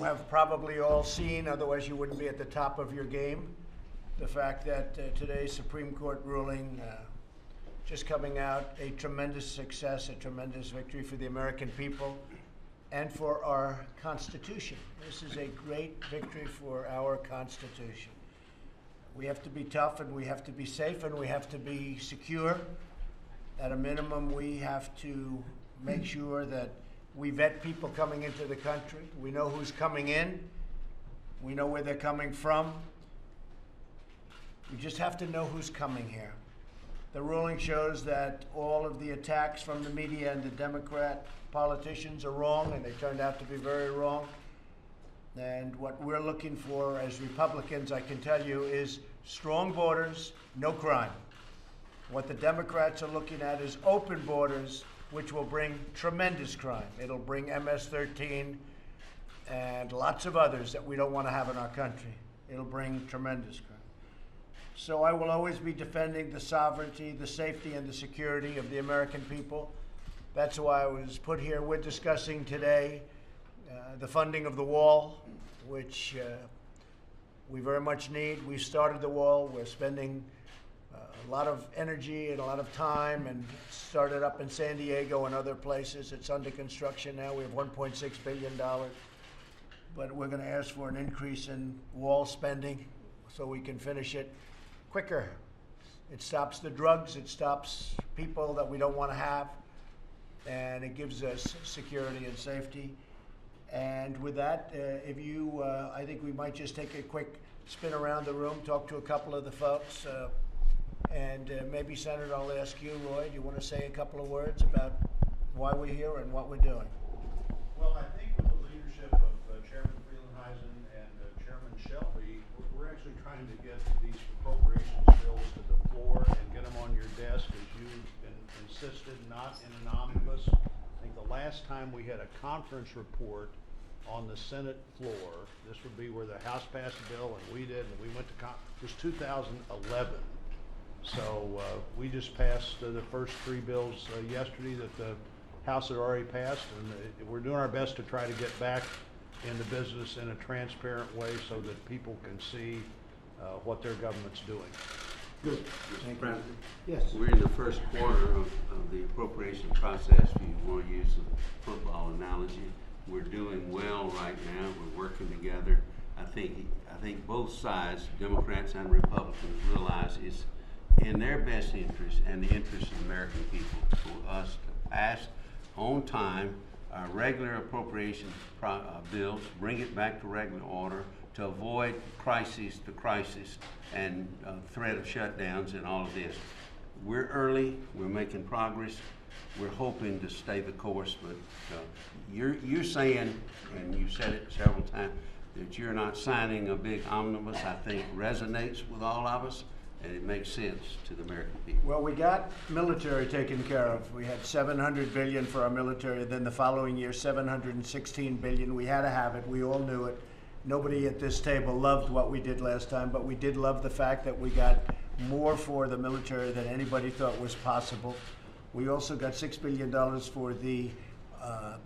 you have probably all seen, otherwise you wouldn't be at the top of your game, the fact that today's Supreme Court ruling just coming out, a tremendous success, a tremendous victory for the American people and for our Constitution. This is a great victory for our Constitution. We have to be tough, and we have to be safe, and we have to be secure. At a minimum, we have to make sure that we vet people coming into the country. We know who's coming in. We know where they're coming from. We just have to know who's coming here. The ruling shows that all of the attacks from the media and the Democrat politicians are wrong, and they turned out to be very wrong. And what we're looking for as Republicans, I can tell you, is strong borders, no crime. What the Democrats are looking at is open borders, which will bring tremendous crime. It'll bring MS-13 and lots of others that we don't want to have in our country. It'll bring tremendous crime. So I will always be defending the sovereignty, the safety, and the security of the American people. That's why I was put here. We're discussing today the funding of the wall, which we very much need. We started the wall. We're spending a lot of energy and a lot of time, and started up in San Diego and other places. It's under construction now. We have $1.6 billion. But we're going to ask for an increase in wall spending so we can finish it quicker. It stops the drugs. It stops people that we don't want to have. And it gives us security and safety. And with that, I think we might just take a quick spin around the room, talk to a couple of the folks. And maybe, Senator, I'll ask you, Roy, do you want to say a couple of words about why we're here and what we're doing? Well, I think with the leadership of Chairman Frelinghuysen and Chairman Shelby, we're actually trying to get these appropriations bills to the floor and get them on your desk, as you insisted, not in an omnibus. I think the last time we had a conference report on the Senate floor, this would be where the House passed a bill and we did, and we went to it was 2011. So we just passed the first three bills yesterday that the House had already passed, and we're doing our best to try to get back into business in a transparent way so that people can see what their government's doing. Good. Mr. President. Yes. We're in the first quarter of the appropriation process. If you want to use a football analogy, we're doing well right now. We're working together. I think both sides, Democrats and Republicans, realize it's in their best interest and the interest of the American people for us to pass on time our regular appropriation bills, bring it back to regular order, to avoid crisis to crisis and threat of shutdowns and all of this. We're early, we're making progress, we're hoping to stay the course, but you're saying, and you've said it several times, that you're not signing a big omnibus. I think resonates with all of us, and it makes sense to the American people. Well, we got military taken care of. We had $700 billion for our military. Then the following year, $716 billion. We had to have it. We all knew it. Nobody at this table loved what we did last time, but we did love the fact that we got more for the military than anybody thought was possible. We also got $6 billion for the,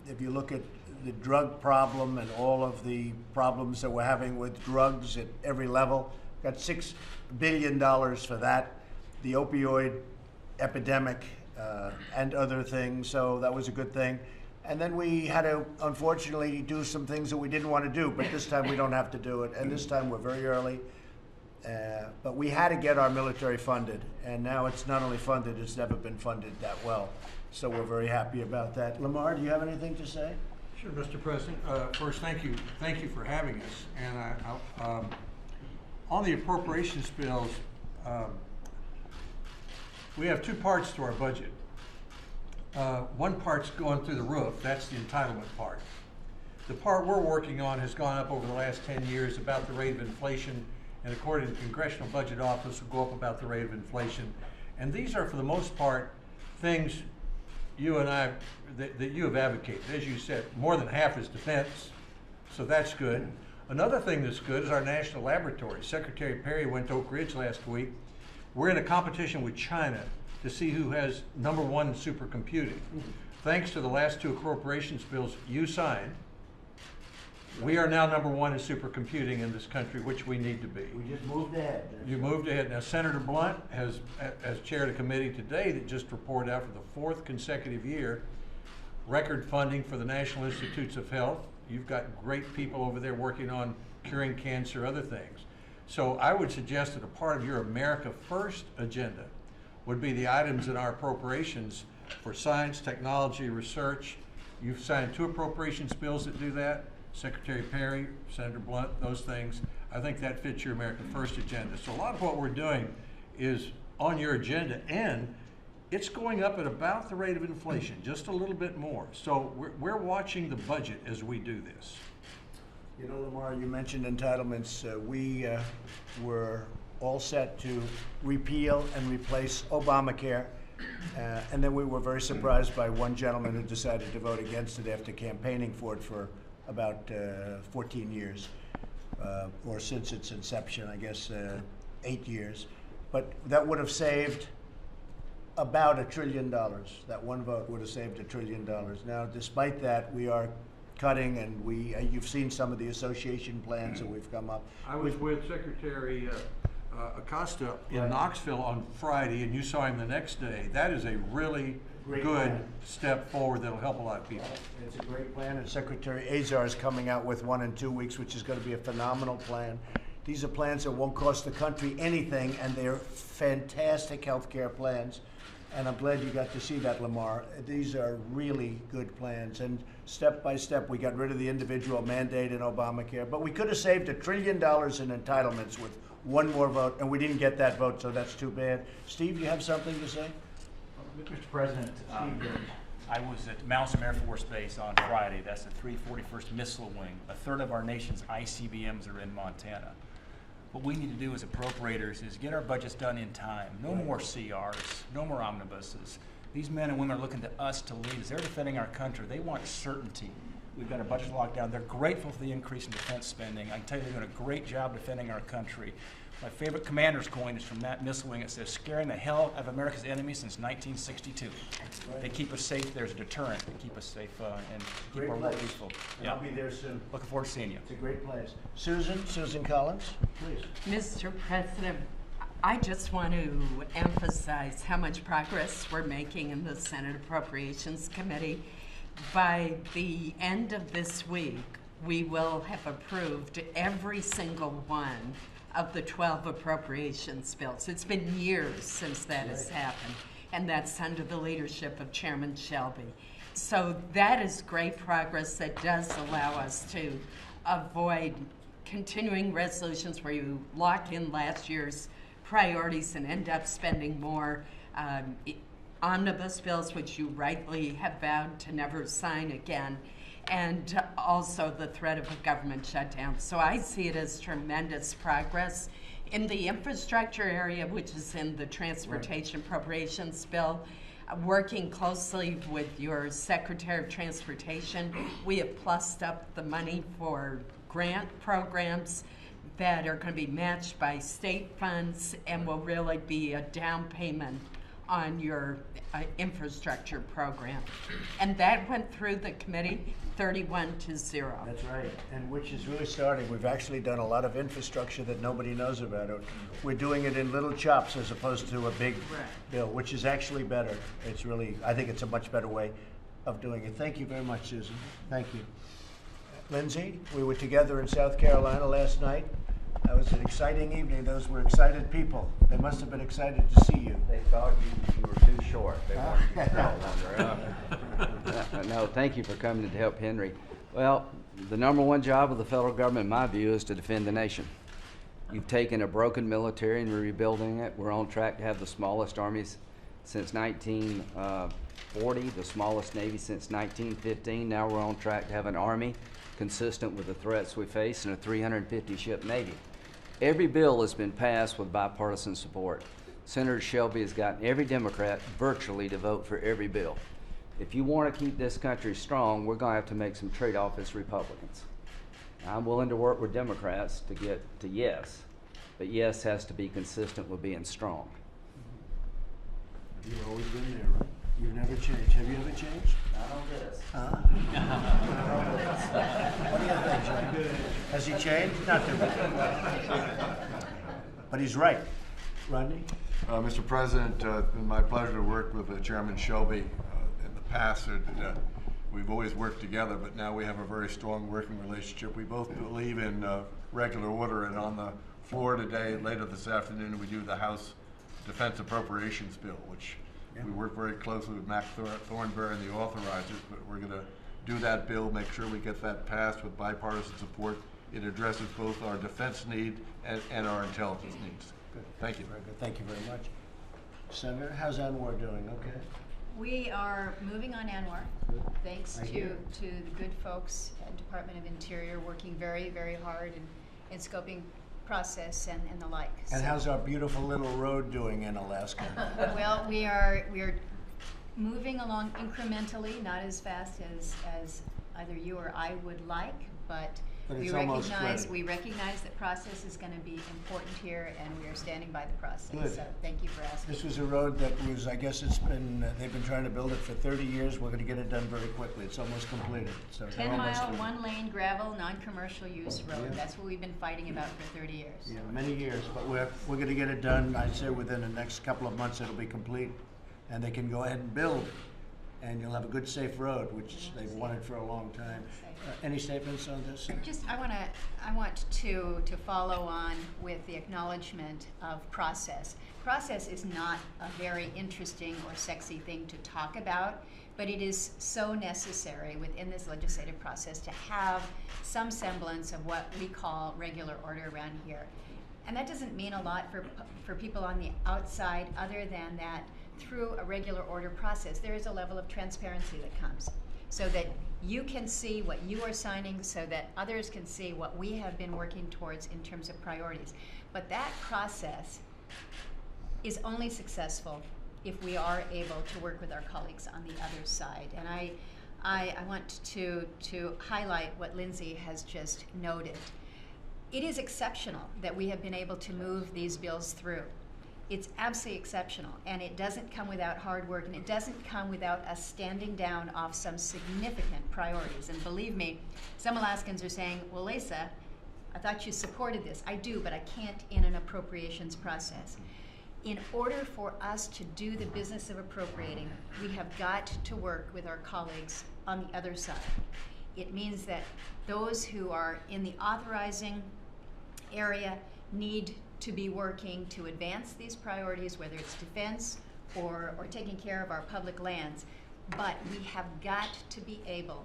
if you look at the drug problem and all of the problems that we're having with drugs at every level, got $6 billion for that, the opioid epidemic and other things, so that was a good thing. And then we had to, unfortunately, do some things that we didn't want to do, but this time we don't have to do it, and this time we're very early. But we had to get our military funded, and now it's not only funded, it's never been funded that well. So we're very happy about that. Lamar, do you have anything to say? Sure, Mr. President. First, thank you for having us. And on the appropriations bills, we have two parts to our budget. One part's going through the roof. That's the entitlement part. The part we're working on has gone up over the last 10 years about the rate of inflation, and according to the Congressional Budget Office, will go up about the rate of inflation. And these are, for the most part, things you and I, that you have advocated. As you said, more than half is defense, so that's good. Another thing that's good is our national laboratory. Secretary Perry went to Oak Ridge last week. We're in a competition with China to see who has #1 supercomputing. Thanks to the last two appropriations bills you signed, We are now #1 in supercomputing in this country, which we need to be. We just moved ahead. You moved ahead. Now, Senator Blunt has chaired a committee today that just reported out for the 4th consecutive year record funding for the National Institutes of Health. You've got great people over there working on curing cancer, other things. So I would suggest that a part of your America First agenda would be the items in our appropriations for science, technology, research. You've signed 2 appropriations bills that do that. Secretary Perry, Senator Blunt, those things. I think that fits your America First agenda. So a lot of what we're doing is on your agenda, and it's going up at about the rate of inflation, just a little bit more. So we're watching the budget as we do this. You know, Lamar, you mentioned entitlements. We were all set to repeal and replace Obamacare. And then we were very surprised by one gentleman who decided to vote against it after campaigning for it for about 14 years, or since its inception, I guess 8 years. But that would have saved about $1 trillion. That one vote would have saved $1 trillion. Now, despite that, we are cutting, and you've seen some of the association plans that we've come up. I was with Secretary Acosta in Right. Knoxville on Friday, and you saw him the next day. That is a really Great good plan. step forward that'll help a lot of people. It's a great plan, and Secretary Azar is coming out with one in 2 weeks, which is going to be a phenomenal plan. These are plans that won't cost the country anything, and they're fantastic healthcare plans. And I'm glad you got to see that, Lamar. These are really good plans, and step by step, we got rid of the individual mandate in Obamacare. But we could have saved $1 trillion in entitlements with one more vote, and we didn't get that vote, so that's too bad. Steve, you have something to say? Mr. President, I was at Mountain Air Force Base on Friday. That's the 341st Missile Wing. A third of our nation's ICBMs are in Montana. What we need to do as appropriators is get our budgets done in time. No more CRs, no more omnibuses. These men and women are looking to us to lead. As they're defending our country, they want certainty. We've got our budget locked down. They're grateful for the increase in defense spending. I can tell you they're doing a great job defending our country. My favorite commander's coin is from that missile wing. It says, scaring the hell out of America's enemies since 1962. They keep us safe. There's a deterrent. They keep us safe and keep Great our world place. peaceful. And I'll be there soon. Looking forward to seeing you. It's a great place. Susan Collins, please. Mr. President, I just want to emphasize how much progress we're making in the Senate Appropriations Committee. By the end of this week, we will have approved every single one of the 12 appropriations bills. It's been years since that has happened, and that's under the leadership of Chairman Shelby. So that is great progress that does allow us to avoid continuing resolutions where you lock in last year's priorities and end up spending more. Omnibus bills, which you rightly have vowed to never sign again, and also the threat of a government shutdown. So I see it as tremendous progress. In the infrastructure area, which is in the transportation appropriations bill, working closely with your Secretary of Transportation, we have plussed up the money for grant programs that are going to be matched by state funds and will really be a down payment on your infrastructure program. And that went through the committee 31-0. That's right, and which is really starting. We've actually done a lot of infrastructure that nobody knows about. We're doing it in little chops as opposed to a big bill, which is actually better. It's really, I think it's a much better way of doing it. Thank you very much, Susan. Thank you. Lindsay, we were together in South Carolina last night. That was an exciting evening. Those were excited people. They must have been excited to see you. They thought you were too short. They wanted you to tell them. No, thank you for coming to help Henry. Well, the #1 job of the federal government, in my view, is to defend the nation. You've taken a broken military and rebuilding it. We're on track to have the smallest armies since 1940, the smallest Navy since 1915. Now we're on track to have an Army consistent with the threats we face and a 350-ship Navy. Every bill has been passed with bipartisan support. Senator Shelby has gotten every Democrat virtually to vote for every bill. If you want to keep this country strong, we're going to have to make some trade-off as Republicans. I'm willing to work with Democrats to get to yes, but yes has to be consistent with being strong. You've always been there, right? You've never changed. Have you ever changed? Not on this. What do you think, John? Has he changed? Not too much. But he's right. Rodney? Mr. President, it's been my pleasure to work with Chairman Shelby. In the past, we've always worked together, but now we have a very strong working relationship. We both believe in regular order, and on the floor today, later this afternoon, we do the House Defense Appropriations Bill, which we work very closely with Mac Thornberry and the authorizers, but we're going to do that bill, make sure we get that passed with bipartisan support. It addresses both our defense need and our intelligence needs. Good. Thank you. Very good. Thank you very much. Senator, how's Anwar doing? Okay. We are moving on Anwar, thanks I to hear. the good folks at Department of Interior working very, very hard in scoping process and the like. And So- how's our beautiful little road doing in Alaska? Well, we are moving along incrementally, not as fast as either you or I would like, but But we it's almost recognize ready. that process is going to be important here, and we are standing by the process. Good. So thank you for asking. This was a road that was, I guess it's been, they've been trying to build it for 30 years. We're going to get it done very quickly. It's almost completed. So they're 10 almost mile, through. 1 lane gravel, non-commercial use road. Yeah. That's what we've been fighting about for 30 years. Yeah, many years, but we're going to get it done. I'd say within the next couple of months it'll be complete, and they can go ahead and build, and you'll have a good, safe road, which they've wanted for a long time. Any statements on this? Just, I want to follow on with the acknowledgement of process. Process is not a very interesting or sexy thing to talk about, but it is so necessary within this legislative process to have some semblance of what we call regular order around here. And that doesn't mean a lot for people on the outside, other than that through a regular order process, there is a level of transparency that comes, so that you can see what you are signing, so that others can see what we have been working towards in terms of priorities. But that process is only successful if we are able to work with our colleagues on the other side. And I want to highlight what Lindsay has just noted. It is exceptional that we have been able to move these bills through. It's absolutely exceptional, and it doesn't come without hard work, and it doesn't come without us standing down off some significant priorities. And believe me, some Alaskans are saying, well, Lisa, I thought you supported this. I do, but I can't in an appropriations process. In order for us to do the business of appropriating, we have got to work with our colleagues on the other side. It means that those who are in the authorizing area need to be working to advance these priorities, whether it's defense or taking care of our public lands. But we have got to be able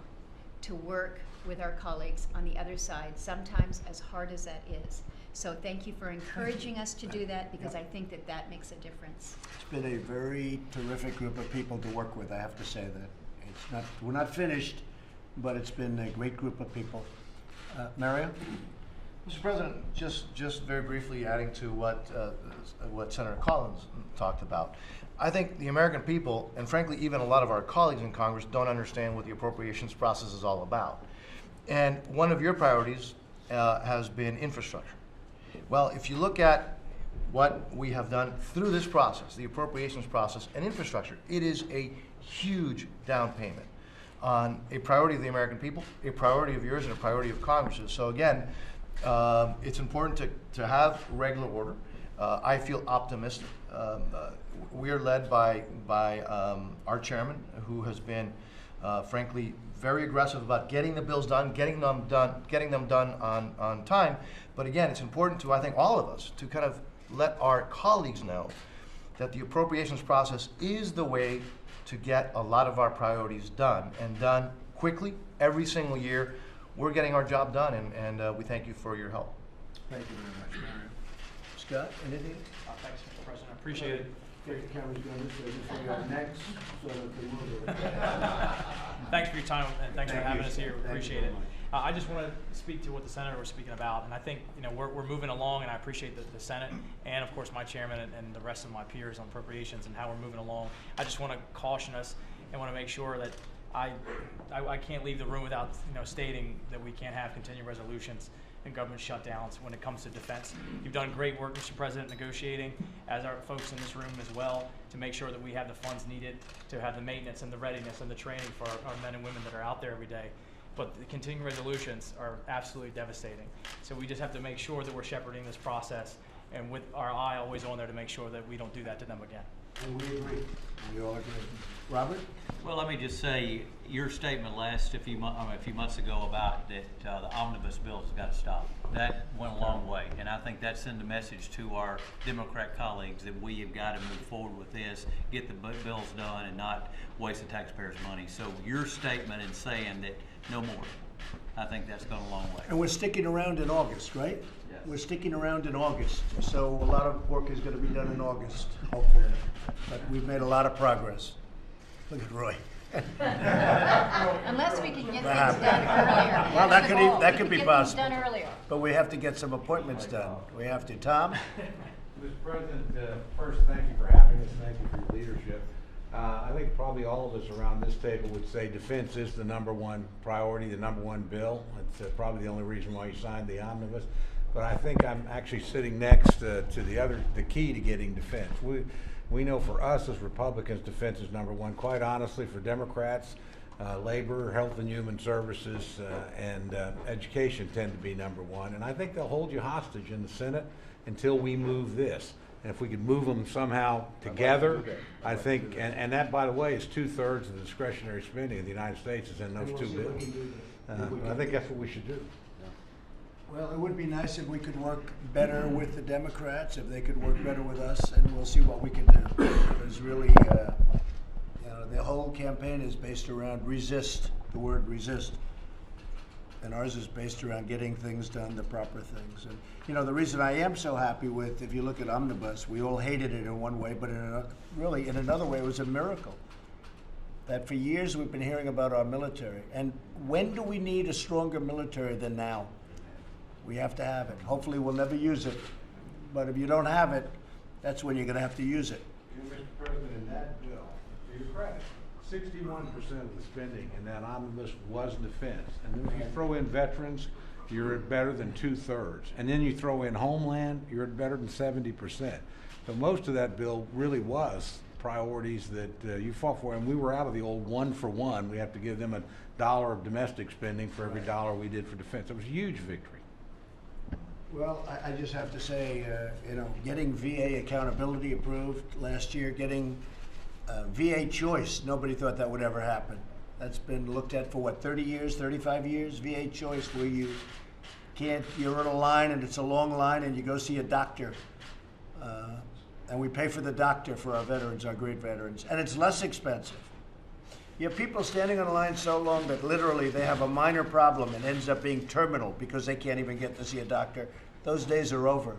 to work with our colleagues on the other side, sometimes as hard as that is. So thank you for encouraging us to do that, because I think that makes a difference. It's been a very terrific group of people to work with, I have to say that. It's not, we're not finished, but it's been a great group of people. Mario? Mr. President, just very briefly adding to what Senator Collins talked about. I think the American people, and frankly even a lot of our colleagues in Congress, don't understand what the appropriations process is all about. And one of your priorities has been infrastructure. Well, if you look at what we have done through this process, the appropriations process and infrastructure, it is a huge down payment on a priority of the American people, a priority of yours, and a priority of Congress's. So again, it's important to have regular order. I feel optimistic. We are led by our chairman, who has been, frankly, very aggressive about getting the bills done, getting them done on time. But again, it's important to, I think, all of us to kind of let our colleagues know that the appropriations process is the way to get a lot of our priorities done, and done quickly every single year. We're getting our job done, and we thank you for your help. Thank you very much, Mario. Scott, anything? Thanks, Mr. President. I appreciate it. Okay, the camera's going this way, this way, next, so that they will do it. Thanks for your time, and thanks for Thank having you. us here. We Thank you appreciate very it. much. I just want to speak to what the senator was speaking about, and I think we're moving along, and I appreciate the Senate and of course my chairman and the rest of my peers on appropriations and how we're moving along. I just want to caution us and want to make sure that I can't leave the room without stating that we can't have continuing resolutions and government shutdowns when it comes to defense. You've done great work, Mr. President, negotiating, as our folks in this room as well, to make sure that we have the funds needed to have the maintenance and the readiness and the training for our men and women that are out there every day. But the continuing resolutions are absolutely devastating. So we just have to make sure that we're shepherding this process and with our eye always on there to make sure that we don't do that to them again. And we agree. We all agree. Robert? Well, let me just say, your statement last a few months ago about that the omnibus bill has got to stop. That went a long way, and I think that sent a message to our Democrat colleagues that we have got to move forward with this, get the bills done, and not waste the taxpayers' money. So your statement in saying that no more, I think that's gone a long way. And we're sticking around in August, right? Yes. We're sticking around in August, so a lot of work is going to be done in August, hopefully. But we've made a lot of progress. Look at Roy. Unless we can get things done earlier. Well, That's the goal. that could We be can get things possible. done earlier. But we have to get some appointments done. We have to. Tom? Mr. President, first, thank you for having us. Thank you for your leadership. I think probably all of us around this table would say defense is the number one priority, the number one bill. It's probably the only reason why you signed the omnibus. But I think I'm actually sitting next to the key to getting defense. We know for us as Republicans, defense is number one. Quite honestly, for Democrats, labor, health and human services, and education tend to be number one. And I think they'll hold you hostage in the Senate until we move this. And if we could move them somehow together, I think, and that, by the way, is 2/3 of the discretionary spending of the United States is in those two bills. I think that's what we should do. Well, it would be nice if we could work better with the Democrats, if they could work better with us, and we'll see what we can do. Because really, the whole campaign is based around resist, the word resist. And ours is based around getting things done, the proper things. And, the reason I am so happy with, if you look at Omnibus, we all hated it in one way, but in another way, it was a miracle. That for years we've been hearing about our military. And when do we need a stronger military than now? We have to have it. Hopefully we'll never use it. But if you don't have it, that's when you're going to have to use it. Mr. President, in that bill, to your credit, 61% of the spending in that omnibus was defense. And then if you throw in veterans, you're at better than 2/3. And then you throw in homeland, you're at better than 70%. So most of that bill really was priorities that you fought for. And we were out of the old 1-for-1. We have to give them $1 of domestic spending for every dollar we did for defense. It was a huge victory. Well, I just have to say, getting VA accountability approved last year, getting VA choice, nobody thought that would ever happen. That's been looked at for 30 years, 35 years? VA choice, where you're on a line and it's a long line and you go see a doctor. And we pay for the doctor for our veterans, our great veterans. And it's less expensive. You have people standing on a line so long that literally they have a minor problem and ends up being terminal because they can't even get to see a doctor. Those days are over.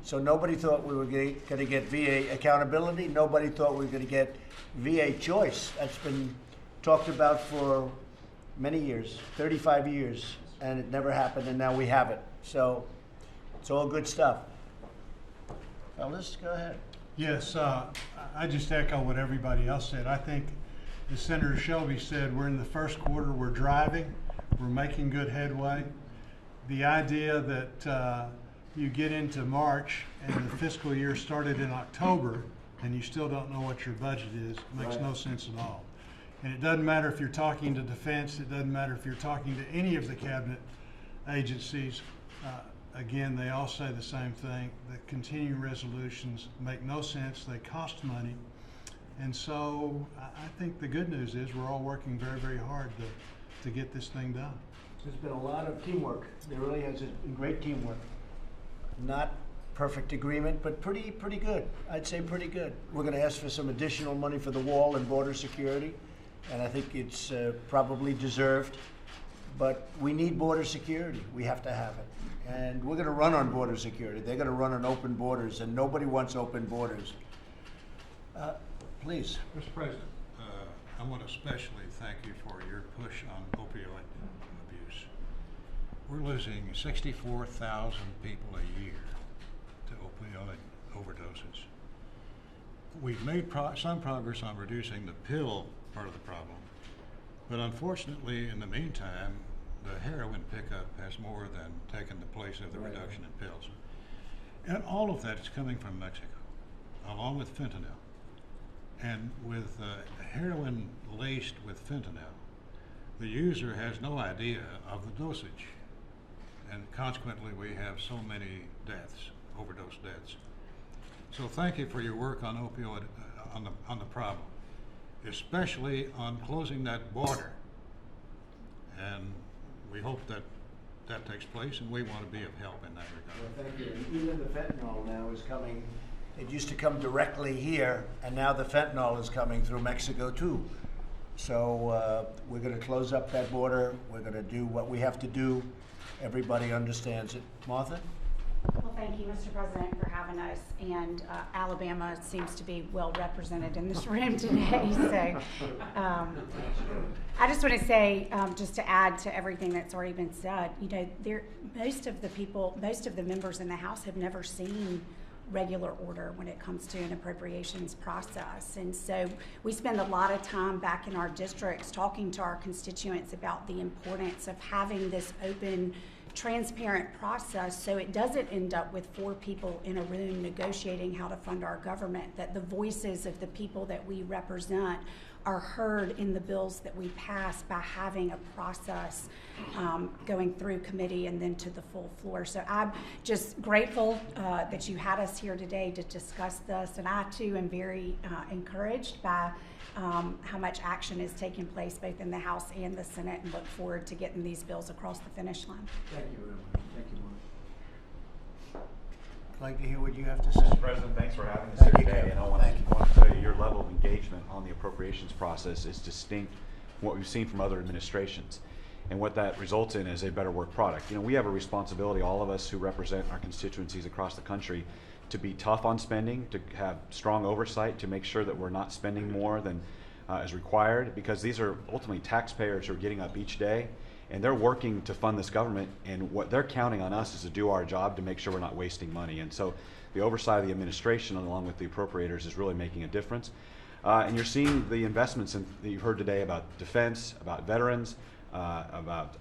So nobody thought we were going to get VA accountability. Nobody thought we were going to get VA choice. That's been talked about for many years, 35 years, and it never happened, and now we have it. So it's all good stuff. Fellas, go ahead. Yes, I just echo what everybody else said. I think, as Senator Shelby said, we're in the first quarter, we're driving, we're making good headway. The idea that you get into March and the fiscal year started in October and you still don't know what your budget is makes no sense at all. And it doesn't matter if you're talking to defense, it doesn't matter if you're talking to any of the cabinet agencies. Again, they all say the same thing. The continuing resolutions make no sense, they cost money. And so I think the good news is we're all working very, very hard to get this thing done. There's been a lot of teamwork. There really has been great teamwork. Not perfect agreement, but pretty good. I'd say pretty good. We're going to ask for some additional money for the wall and border security, and I think it's probably deserved. But we need border security. We have to have it. And we're going to run on border security. They're going to run on open borders, and nobody wants open borders. Please. Mr. President, I want to especially thank you for your push on opioid abuse. We're losing 64,000 people a year to opioid overdoses. We've made some progress on reducing the pill part of the problem, But unfortunately, in the meantime, the heroin pickup has more than taken the place of the reduction in pills. And all of that is coming from Mexico, along with fentanyl. And with heroin laced with fentanyl, the user has no idea of the dosage. And consequently, we have so many deaths, overdose deaths. So thank you for your work on opioid, on the problem, especially on closing that border. And we hope that that takes place, and we want to be of help in that regard. Well, thank you. And even the fentanyl now is coming, it used to come directly here, and now the fentanyl is coming through Mexico too. So we're going to close up that border. We're going to do what we have to do. Everybody understands it. Martha? Well, thank you, Mr. President, for having us. And Alabama seems to be well represented in this room today. So I just want to say, just to add to everything that's already been said, you know, most of the members in the House have never seen regular order when it comes to an appropriations process. And so we spend a lot of time back in our districts talking to our constituents about the importance of having this open, transparent process so it doesn't end up with 4 people in a room negotiating how to fund our government, that the voices of the people that we represent are heard in the bills that we pass by having a process going through committee and then to the full floor. So I'm just grateful that you had us here today to discuss this, and I too am very encouraged by how much action is taking place both in the House and the Senate, and look forward to getting these bills across the finish line. Thank you very much. Thank you, Mark. I'd like to hear what you have to say. Mr. President, thanks for having us here today. And I want to tell you, your level of engagement on the appropriations process is distinct from what we've seen from other administrations. And what that results in is a better work product. You know, we have a responsibility, all of us who represent our constituencies across the country, to be tough on spending, to have strong oversight, to make sure that we're not spending more than is required, because these are ultimately taxpayers who are getting up each day and they're working to fund this government, and what they're counting on us is to do our job to make sure we're not wasting money. And so the oversight of the administration along with the appropriators is really making a difference. And you're seeing the investments that you've heard today about defense, about veterans, about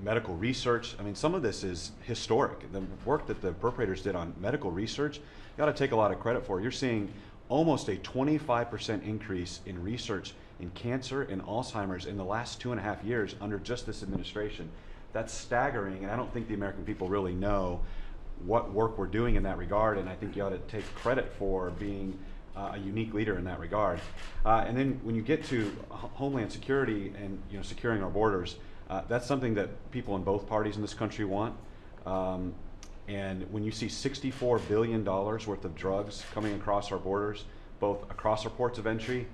medical research. I mean, some of this is historic. The work that the appropriators did on medical research, you got to take a lot of credit for. You're seeing almost a 25% increase in research in cancer and Alzheimer's in the last 2.5 years under just this administration. That's staggering, and I don't think the American people really know what work we're doing in that regard, and I think you ought to take credit for being a unique leader in that regard. And then when you get to Homeland Security and securing our borders, that's something that people in both parties in this country want. And when you see $64 billion worth of drugs coming across our borders, both across our ports of entry,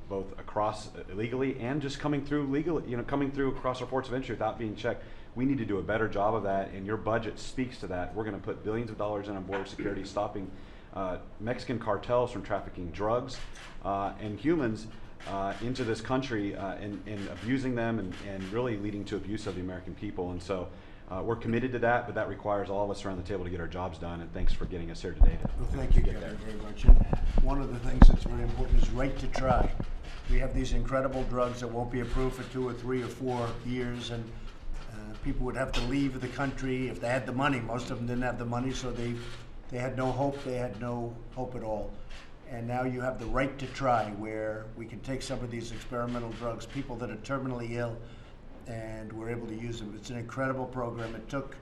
both across illegally and just coming through legally, coming through across our ports of entry without being checked, we need to do a better job of that, and your budget speaks to that. We're going to put billions of dollars in on border security, stopping Mexican cartels from trafficking drugs and humans into this country and abusing them and really leading to abuse of the American people. And so we're committed to that, but that requires all of us around the table to get our jobs done, and thanks for getting us here today. Well, thank you, Kevin, very much. And one of the things that's very important is right to try. We have these incredible drugs that won't be approved for 2 or 3 or 4 years, and people would have to leave the country if they had the money. Most of them didn't have the money, so they had no hope. They had no hope at all. And now you have the right to try, where we can take some of these experimental drugs, people that are terminally ill, and we're able to use them. It's an incredible program. It took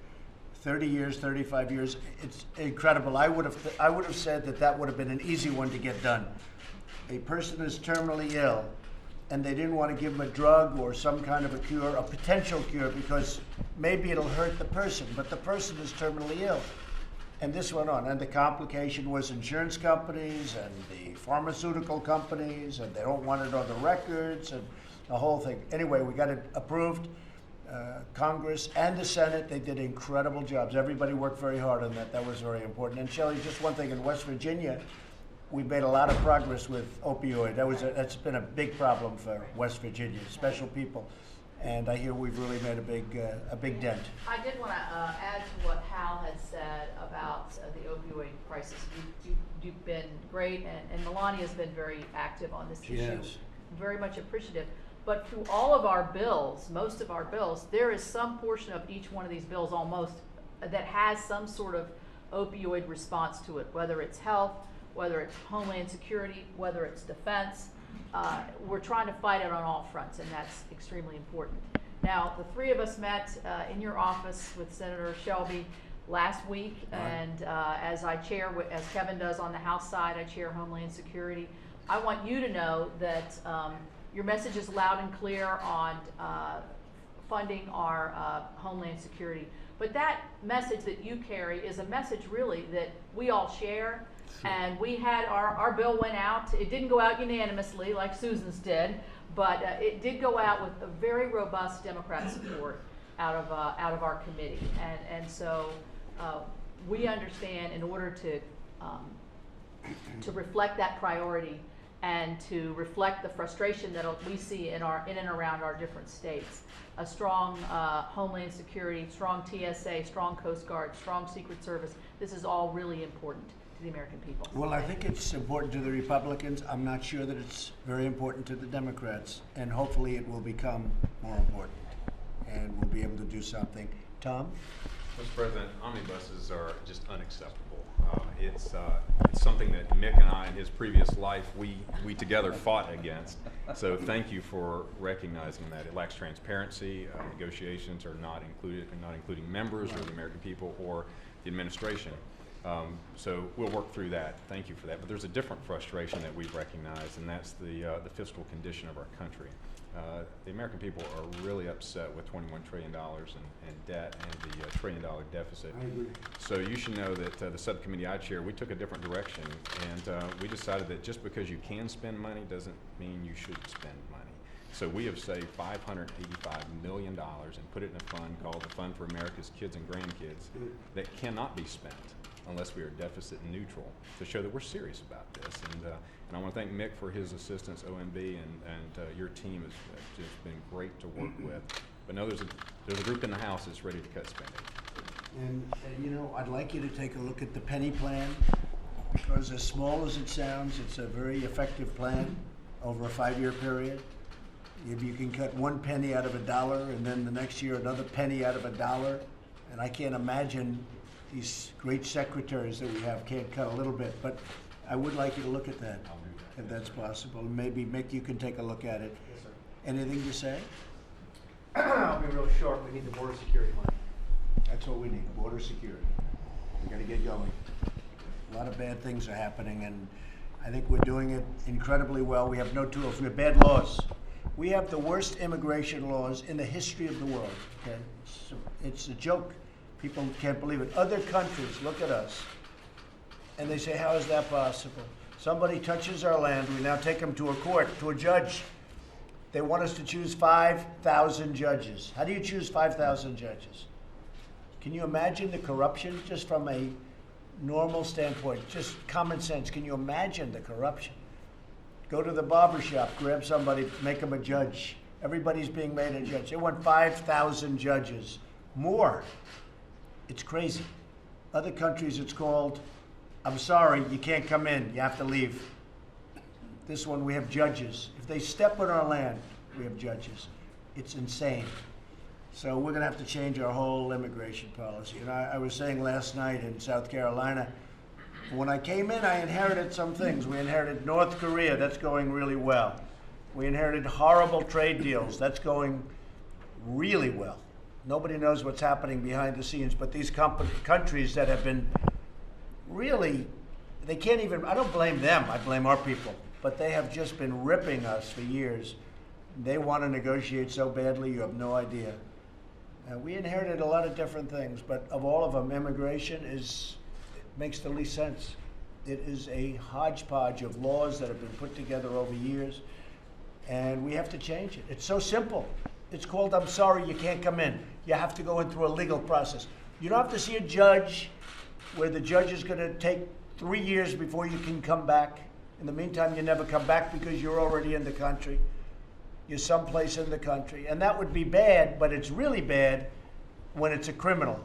30 years, 35 years. It's incredible. I would have said that would have been an easy one to get done. A person is terminally ill, and they didn't want to give them a drug or some kind of a cure, a potential cure, because maybe it'll hurt the person, but the person is terminally ill. And this went on, and the complication was insurance companies and the pharmaceutical companies, and they don't want it on the records, and the whole thing. Anyway, we got it approved. Congress and the Senate, they did incredible jobs. Everybody worked very hard on that. That was very important. And Shelley, just one thing, in West Virginia, we made a lot of progress with opioid. That's been a big problem for West Virginia, special people. And I hear we've really made a big dent. I did want to add to what Hal had said about the opioid crisis. You've been great, and Melania has been very active on this issue. Yes. Very much appreciative. But through all of our bills, most of our bills, there is some portion of each one of these bills almost that has some sort of opioid response to it, whether it's health, whether it's homeland security, whether it's defense. We're trying to fight it on all fronts, and that's extremely important. Now, the three of us met in your office with Senator Shelby last week, and as I chair, as Kevin does on the House side, I chair Homeland Security. I want you to know that your message is loud and clear on funding our Homeland Security. But that message that you carry is a message really that we all share. And we had our bill went out. It didn't go out unanimously like Susan's did, but it did go out with a very robust Democrat support out of our committee. And so we understand in order to reflect that priority and to reflect the frustration that we see in and around our different states, a strong Homeland Security, strong TSA, strong Coast Guard, strong Secret Service. This is all really important to the American people. Well, I think it's important to the Republicans. I'm not sure that it's very important to the Democrats, and hopefully it will become more important, and we'll be able to do something. Tom? Mr. President, omnibuses are just unacceptable. It's something that Mick and I, in his previous life, we together fought against. So thank you for recognizing that. It lacks transparency. Negotiations are not including members or the American people or the administration. So we'll work through that. Thank you for that. But there's a different frustration that we've recognized, and that's the fiscal condition of our country. The American people are really upset with $21 trillion in debt and the $1 trillion deficit. I agree. So you should know that the subcommittee I chair, we took a different direction, and we decided that just because you can spend money doesn't mean you should spend money. So we have saved $585 million and put it in a fund called the Fund for America's Kids and Grandkids that cannot be spent unless we are deficit neutral, to show that we're serious about this. And I want to thank Mick for his assistance, OMB, and your team has just been great to work with. But no, there's a group in the House that's ready to cut spending. And you know, I'd like you to take a look at the penny plan, because as small as it sounds, it's a very effective plan over a 5-year period. If you can cut 1 penny out of $1, and then the next year another penny out of $1, and I can't imagine these great secretaries that we have can't cut a little bit, but I would like you to look at that, if that's possible. Maybe, Mick, you can take a look at it. Yes, sir. Anything to say? I'll be real short. We need the border security money. That's what we need, border security. We gotta get going. A lot of bad things are happening, and I think we're doing it incredibly well. We have no tools. We have bad laws. We have the worst immigration laws in the history of the world, okay? It's a joke. People can't believe it. Other countries look at us and they say, how is that possible? Somebody touches our land, we now take them to a court, to a judge. They want us to choose 5,000 judges. How do you choose 5,000 judges? Can you imagine the corruption just from a normal standpoint, just common sense? Can you imagine the corruption? Go to the barber shop, grab somebody, make them a judge. Everybody's being made a judge. They want 5,000 judges, more. It's crazy. Other countries, it's called, I'm sorry, you can't come in, you have to leave. This one, we have judges. If they step on our land, we have judges. It's insane. So we're gonna have to change our whole immigration policy. And I was saying last night in South Carolina, when I came in, I inherited some things. We inherited North Korea, that's going really well. We inherited horrible trade deals, that's going really well. Nobody knows what's happening behind the scenes, but these countries that have been really, they can't even, I don't blame them, I blame our people, but they have just been ripping us for years. They want to negotiate so badly, you have no idea. We inherited a lot of different things, but of all of them, immigration makes the least sense. It is a hodgepodge of laws that have been put together over years, and we have to change it. It's so simple. It's called, I'm sorry, you can't come in. You have to go in through a legal process. You don't have to see a judge where the judge is going to take 3 years before you can come back. In the meantime, you never come back because you're already in the country. You're someplace in the country. And that would be bad, but it's really bad when it's a criminal.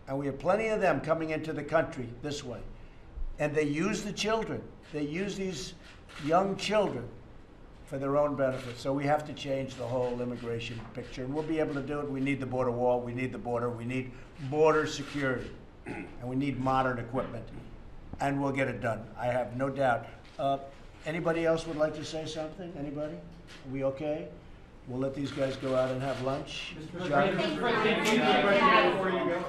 And we have plenty of them coming into the country this way. And they use the children. They use these young children for their own benefit. So we have to change the whole immigration picture, and we'll be able to do it. We need the border wall, we need the border, we need border security, and we need modern equipment, and we'll get it done. I have no doubt. Anybody else would like to say something? Anybody? Are we okay? We'll let these guys go out and have lunch. John? Before you go,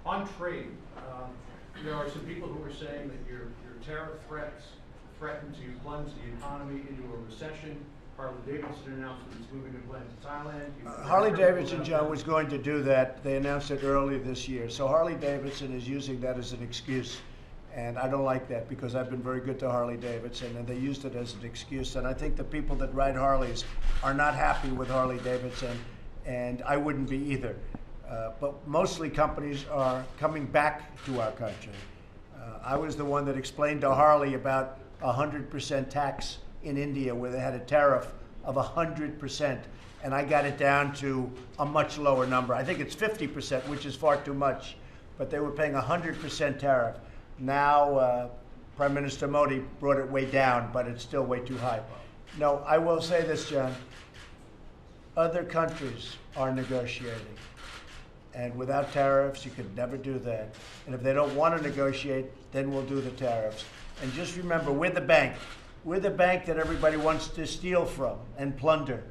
on trade, there are some people who are saying that your tariff threats threaten to plunge the economy into a recession. Harley-Davidson announced that it's moving to plant to Thailand. Harley-Davidson, John, was going to do that. They announced it earlier this year. So Harley-Davidson is using that as an excuse. And I don't like that because I've been very good to Harley-Davidson, and they used it as an excuse. And I think the people that ride Harleys are not happy with Harley-Davidson, and I wouldn't be either. But mostly companies are coming back to our country. I was the one that explained to Harley about 100% tax in India, where they had a tariff of 100%, and I got it down to a much lower number. I think it's 50%, which is far too much, but they were paying 100% tariff. Now, Prime Minister Modi brought it way down, but it's still way too high. No, I will say this, John. Other countries are negotiating. And without tariffs, you could never do that. And if they don't want to negotiate, then we'll do the tariffs. And just remember, we're the bank. We're the bank that everybody wants to steal from and plunder.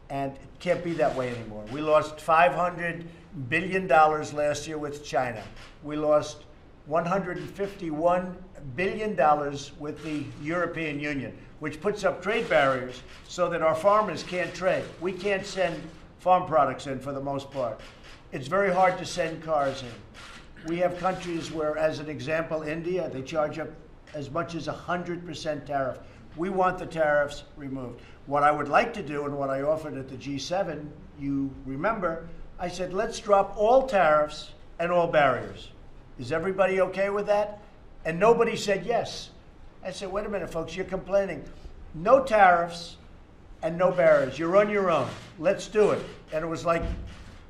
And it can't be that way anymore. We lost $500 billion last year with China. We lost $151 billion with the European Union, which puts up trade barriers so that our farmers can't trade. We can't send farm products in for the most part. It's very hard to send cars in. We have countries where, as an example, India, they charge up as much as 100% tariff. We want the tariffs removed. What I would like to do, and what I offered at the G7, you remember, I said, let's drop all tariffs and all barriers. Is everybody okay with that? And nobody said yes. I said, wait a minute, folks, you're complaining. No tariffs and no barriers. You're on your own. Let's do it. And it was like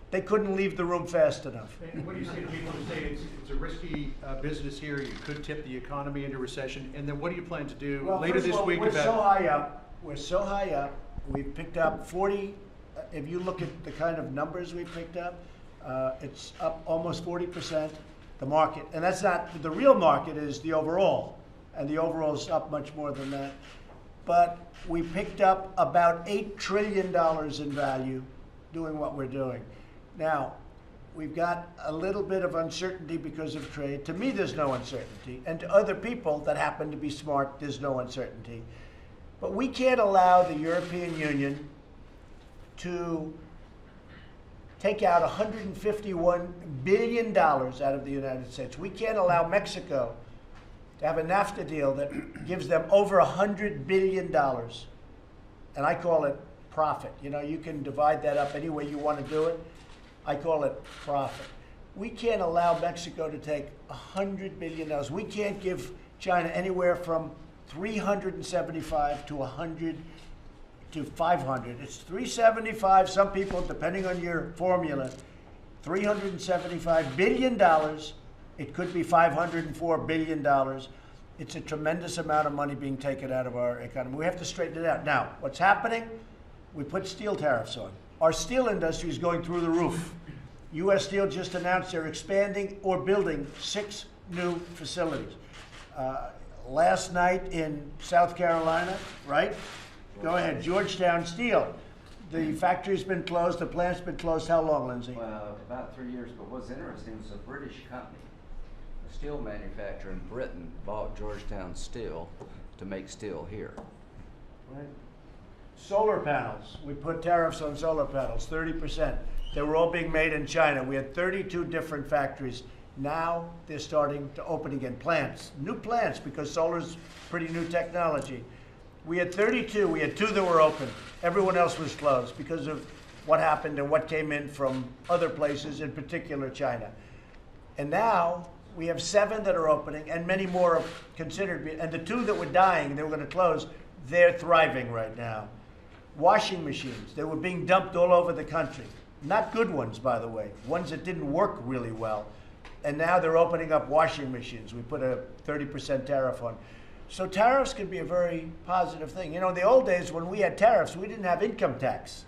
they couldn't leave the room fast enough. And what do you say to people who say it's a risky business here, you could tip the economy into recession, and then what do you plan to do later this week? We're so high up. We've picked up 40, if you look at the kind of numbers we've picked up, it's up almost 40%, the market. And that's not, the real market is the overall, and the overall is up much more than that. But we picked up about $8 trillion in value doing what we're doing. Now, we've got a little bit of uncertainty because of trade. To me, there's no uncertainty. And to other people that happen to be smart, there's no uncertainty. But we can't allow the European Union to take out $151 billion out of the United States. We can't allow Mexico to have a NAFTA deal that gives them over $100 billion. And I call it profit. You know, you can divide that up any way you want to do it. I call it profit. We can't allow Mexico to take $100 billion. We can't give China anywhere from 375 to 100 to 500. It's 375, some people, depending on your formula, $375 billion. It could be $504 billion. It's a tremendous amount of money being taken out of our economy. We have to straighten it out. Now, what's happening? We put steel tariffs on. Our steel industry is going through the roof. U.S. Steel just announced they're expanding or building 6 new facilities. Last night in South Carolina, right? Go ahead, Georgetown Steel. The factory's been closed, the plant's been closed. How long, Lindsay? Well, about 3 years, but what's interesting is a British company, a steel manufacturer in Britain, bought Georgetown Steel to make steel here. Right. Solar panels. We put tariffs on solar panels, 30%. They were all being made in China. We had 32 different factories. Now they're starting to open again. Plants, new plants, because solar's pretty new technology. We had 32. We had 2 that were open. Everyone else was closed because of what happened and what came in from other places, in particular China. And now we have 7 that are opening, and many more are considered. And the 2 that were dying, they were going to close, they're thriving right now. Washing machines, they were being dumped all over the country. Not good ones, by the way, ones that didn't work really well. And now they're opening up washing machines. We put a 30% tariff on. So tariffs could be a very positive thing. You know, in the old days when we had tariffs, we didn't have income tax.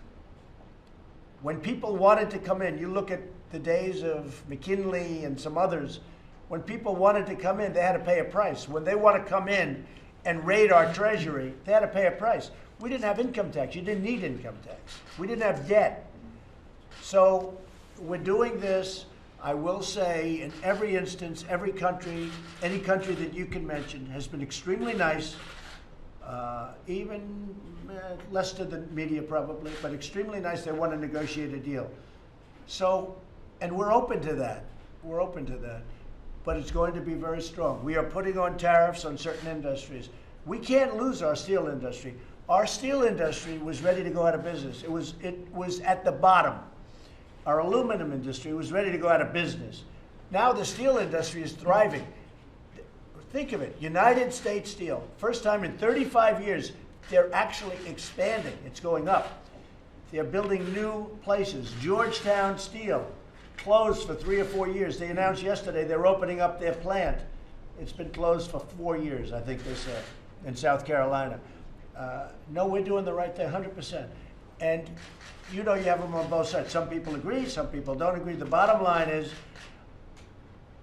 When people wanted to come in, you look at the days of McKinley and some others, when people wanted to come in, they had to pay a price. When they want to come in and raid our treasury, they had to pay a price. We didn't have income tax. You didn't need income tax. We didn't have debt. So we're doing this, I will say, in every instance, every country, any country that you can mention has been extremely nice, even less to the media probably, but extremely nice. They want to negotiate a deal. So, and we're open to that. We're open to that. But it's going to be very strong. We are putting on tariffs on certain industries. We can't lose our steel industry. Our steel industry was ready to go out of business. It was at the bottom. Our aluminum industry was ready to go out of business. Now the steel industry is thriving. Think of it, United States Steel, first time in 35 years, they're actually expanding. It's going up. They're building new places. Georgetown Steel closed for 3 or 4 years. They announced yesterday they're opening up their plant. It's been closed for 4 years, I think they said, in South Carolina. No, we're doing the right thing, 100%. And you know, you have them on both sides. Some people agree, some people don't agree. The bottom line is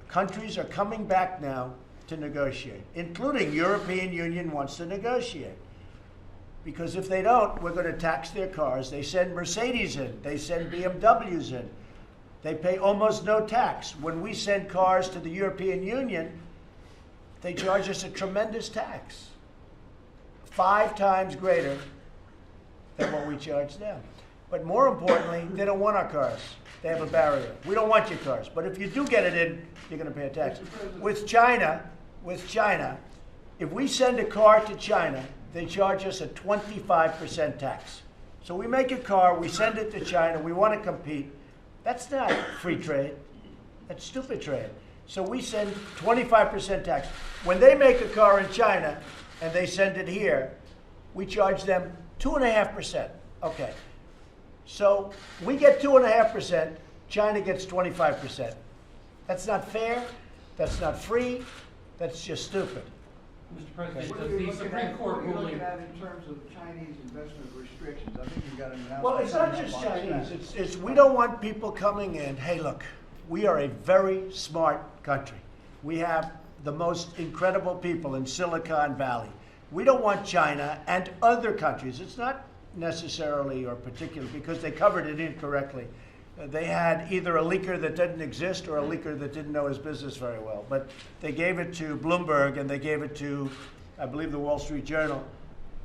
countries are coming back now to negotiate, including European Union wants to negotiate. Because if they don't, we're going to tax their cars. They send Mercedes in. They send BMWs in. They pay almost no tax. When we send cars to the European Union, they charge us a tremendous tax, 5 times greater than what we charge them. But more importantly, they don't want our cars. They have a barrier. We don't want your cars. But if you do get it in, you're going to pay a tax. With China, if we send a car to China, they charge us a 25% tax. So we make a car, we send it to China, we want to compete. That's not free trade. That's stupid trade. So we send 25% tax. When they make a car in China and they send it here, we charge them 2.5%. Okay. So we get 2.5%, China gets 25%. That's not fair, that's not free, that's just stupid. Mr. President, Okay. does the Supreme Court What are you ruling... looking at in terms of Chinese investment restrictions? I think you've got an announcement. Well, it's not just Chinese. It's we don't want people coming in. Hey, look, we are a very smart country. We have the most incredible people in Silicon Valley. We don't want China and other countries. It's not necessarily or particularly because they covered it incorrectly. They had either a leaker that didn't exist or a leaker that didn't know his business very well. But they gave it to Bloomberg and they gave it to, I believe, the Wall Street Journal.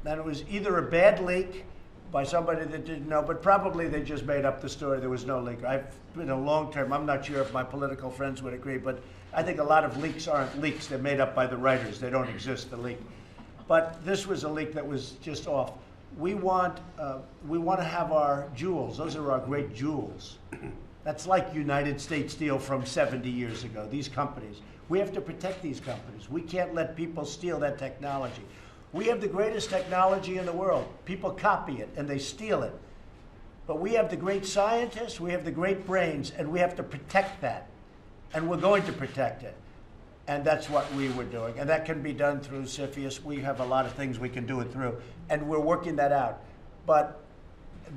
And it was either a bad leak by somebody that didn't know, but probably they just made up the story. There was no leak. I've been a long term, I'm not sure if my political friends would agree, but I think a lot of leaks aren't leaks. They're made up by the writers. They don't exist, the leak. But this was a leak that was just off. We want to have our jewels. Those are our great jewels. That's like United States Steel from 70 years ago, these companies. We have to protect these companies. We can't let people steal that technology. We have the greatest technology in the world. People copy it and they steal it. But we have the great scientists, we have the great brains, and we have to protect that. And we're going to protect it. And that's what we were doing. And that can be done through CFIUS. We have a lot of things we can do it through. And we're working that out. But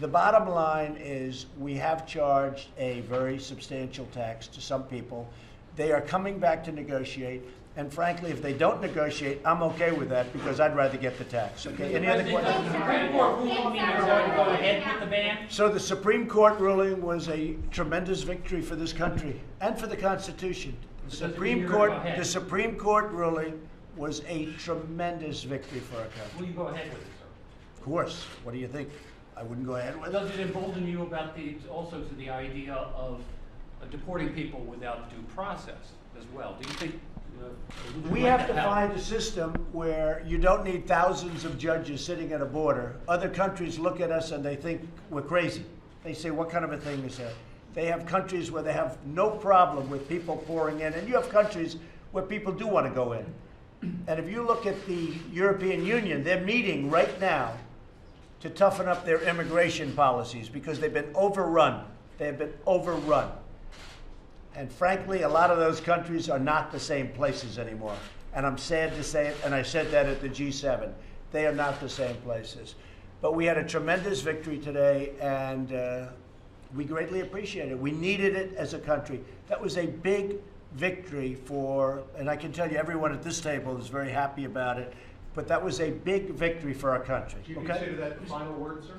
the bottom line is we have charged a very substantial tax to some people. They are coming back to negotiate. And frankly, if they don't negotiate, I'm okay with that because I'd rather get the tax. Okay. Any other questions? The Supreme Court ruling mean they're going to go ahead with the ban? So the Supreme Court ruling was a tremendous victory for this country and for the Constitution. The Supreme Court ruling was a tremendous victory for our country. Will you go ahead with it, sir? Of course. What do you think? I wouldn't go ahead with it. Does it embolden you about also to the idea of deporting people without due process as well? Do you think? We have to find a system where you don't need thousands of judges sitting at a border. Other countries look at us and they think we're crazy. They say, what kind of a thing is that? They have countries where they have no problem with people pouring in, and you have countries where people do want to go in. And if you look at the European Union, they're meeting right now to toughen up their immigration policies because they've been overrun. They have been overrun. And frankly, a lot of those countries are not the same places anymore. And I'm sad to say it, and I said that at the G7. They are not the same places. But we had a tremendous victory today, and we greatly appreciate it. We needed it as a country. That was a big victory for, and I can tell you everyone at this table is very happy about it, but that was a big victory for our country. Do you Okay? consider that the final word, sir?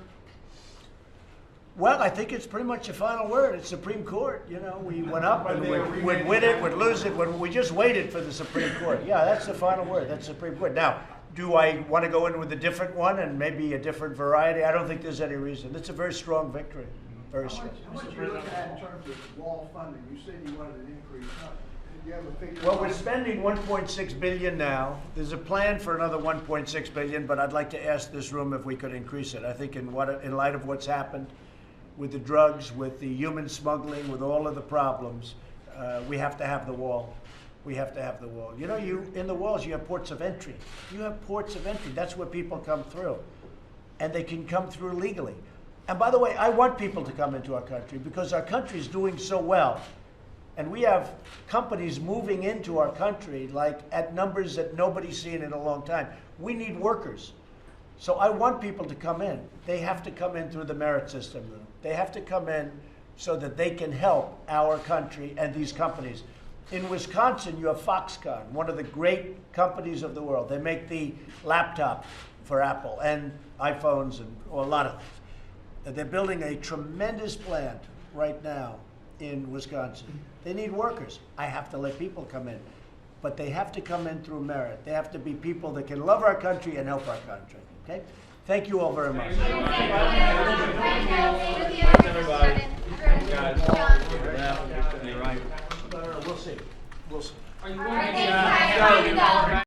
Well, I think it's pretty much the final word. It's Supreme Court. You know, we went up and we'd win it, we'd lose it. We just waited for the Supreme Court. Yeah, that's the final word. That's Supreme Court. Now, do I want to go in with a different one and maybe a different variety? I don't think there's any reason. It's a very strong victory. Very strong. How much are you looking at in terms of wall funding? You said you wanted an increase. Do you have a figure? Well, we're spending 1.6 billion now. There's a plan for another 1.6 billion, but I'd like to ask this room if we could increase it. I think in light of what's happened with the drugs, with the human smuggling, with all of the problems, we have to have the wall. We have to have the wall. You know, in the walls, you have ports of entry. You have ports of entry. That's where people come through. And they can come through legally. And by the way, I want people to come into our country because our country is doing so well. And we have companies moving into our country like at numbers that nobody's seen in a long time. We need workers. So I want people to come in. They have to come in through the merit system. They have to come in so that they can help our country and these companies. In Wisconsin, you have Foxconn, one of the great companies of the world. They make the laptop for Apple and iPhones and a lot of things. And they're building a tremendous plant right now in Wisconsin. They need workers. I have to let people come in. But they have to come in through merit. They have to be people that can love our country and help our country. Okay? Thank you all very much.